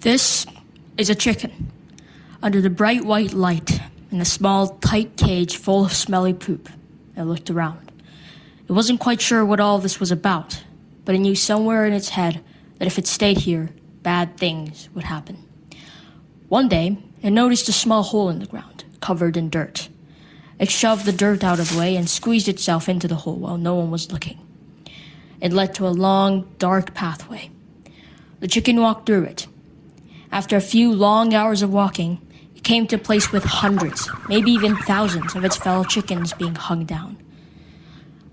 This is a chicken, under the bright white light, in a small, tight cage full of smelly poop. It looked around. It wasn't quite sure what all this was about, but it knew somewhere in its head that if it stayed here, bad things would happen. One day, it noticed a small hole in the ground, covered in dirt. It shoved the dirt out of the way and squeezed itself into the hole while no one was looking. It led to a long, dark pathway. The chicken walked through it. After a few long hours of walking, it came to a place with hundreds, maybe even thousands of its fellow chickens being hung down.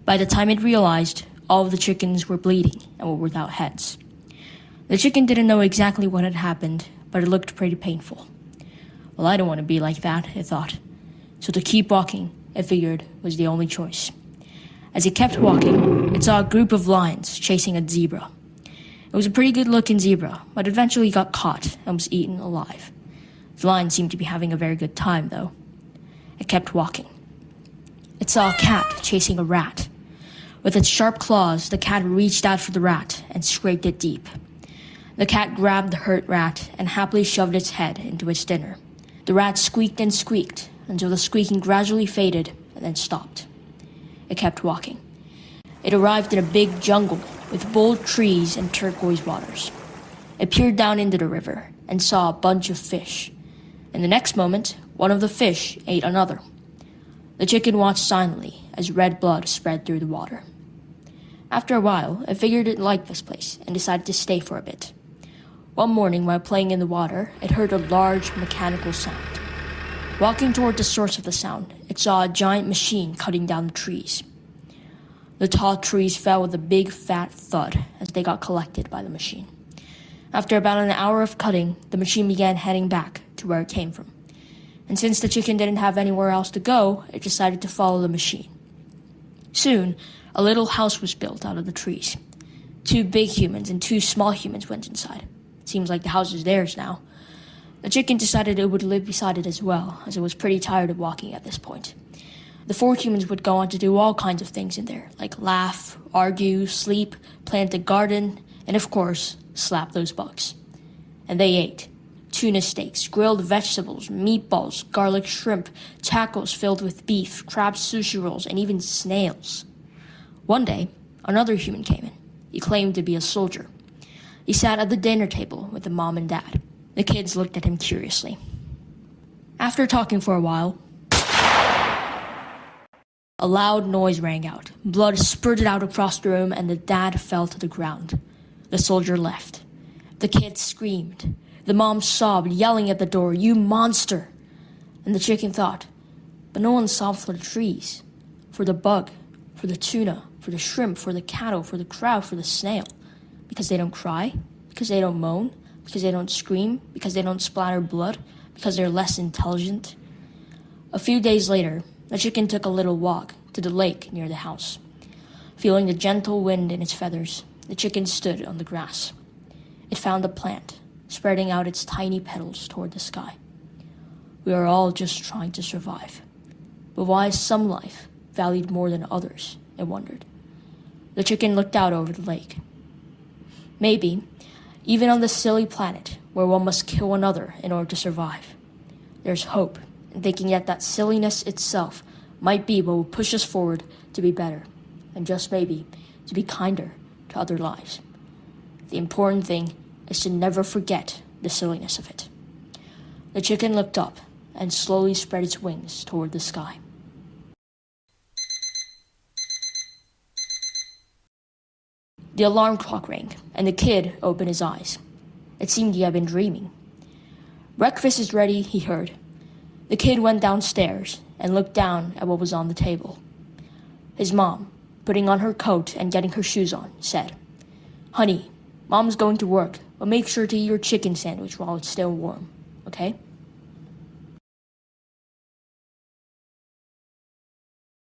By the time it realized, all of the chickens were bleeding and were without heads. The chicken didn't know exactly what had happened, but it looked pretty painful. Well, I don't want to be like that, it thought. So to keep walking, it figured, was the only choice. As it kept walking, it saw a group of lions chasing a zebra. It was a pretty good-looking zebra, but eventually got caught and was eaten alive. The lion seemed to be having a very good time, though. It kept walking. It saw a cat chasing a rat. With its sharp claws, the cat reached out for the rat and scraped it deep. The cat grabbed the hurt rat and happily shoved its head into its dinner. The rat squeaked and squeaked until the squeaking gradually faded and then stopped. It kept walking. It arrived in a big jungle with bold trees and turquoise waters. It peered down into the river and saw a bunch of fish. In the next moment, one of the fish ate another. The chicken watched silently as red blood spread through the water. After a while, it figured it liked this place and decided to stay for a bit. One morning, while playing in the water, it heard a large mechanical sound. Walking toward the source of the sound, it saw a giant machine cutting down the trees. The tall trees fell with a big fat thud as they got collected by the machine. After about an hour of cutting, the machine began heading back to where it came from. And since the chicken didn't have anywhere else to go, it decided to follow the machine. Soon, a little house was built out of the trees. 2 big humans and 2 small humans went inside. It seems like the house is theirs now. The chicken decided it would live beside it as well, as it was pretty tired of walking at this point. The 4 humans would go on to do all kinds of things in there, like laugh, argue, sleep, plant a garden, and of course, slap those bugs. And they ate. Tuna steaks, grilled vegetables, meatballs, garlic shrimp, tacos filled with beef, crab sushi rolls, and even snails. One day, another human came in. He claimed to be a soldier. He sat at the dinner table with the mom and dad. The kids looked at him curiously. After talking for a while, a loud noise rang out. Blood spurted out across the room, and the dad fell to the ground. The soldier left. The kids screamed. The mom sobbed, yelling at the door, "You monster!" And the chicken thought, but no one sobbed for the trees, for the bug, for the tuna, for the shrimp, for the cattle, for the crab, for the snail. Because they don't cry, because they don't moan, because they don't scream, because they don't splatter blood, because they're less intelligent. A few days later, the chicken took a little walk to the lake near the house. Feeling the gentle wind in its feathers, the chicken stood on the grass. It found a plant, spreading out its tiny petals toward the sky. We are all just trying to survive. But why is some life valued more than others? It wondered. The chicken looked out over the lake. Maybe, even on this silly planet where one must kill another in order to survive, there's hope in thinking that silliness itself might be what will push us forward to be better, and just maybe to be kinder to other lives. The important thing is to never forget the silliness of it. The chicken looked up and slowly spread its wings toward the sky. The alarm clock rang, and the kid opened his eyes. It seemed he had been dreaming. "Breakfast is ready," he heard. The kid went downstairs and looked down at what was on the table. His mom, putting on her coat and getting her shoes on, said, "Honey, Mom's going to work, but make sure to eat your chicken sandwich while it's still warm, okay?"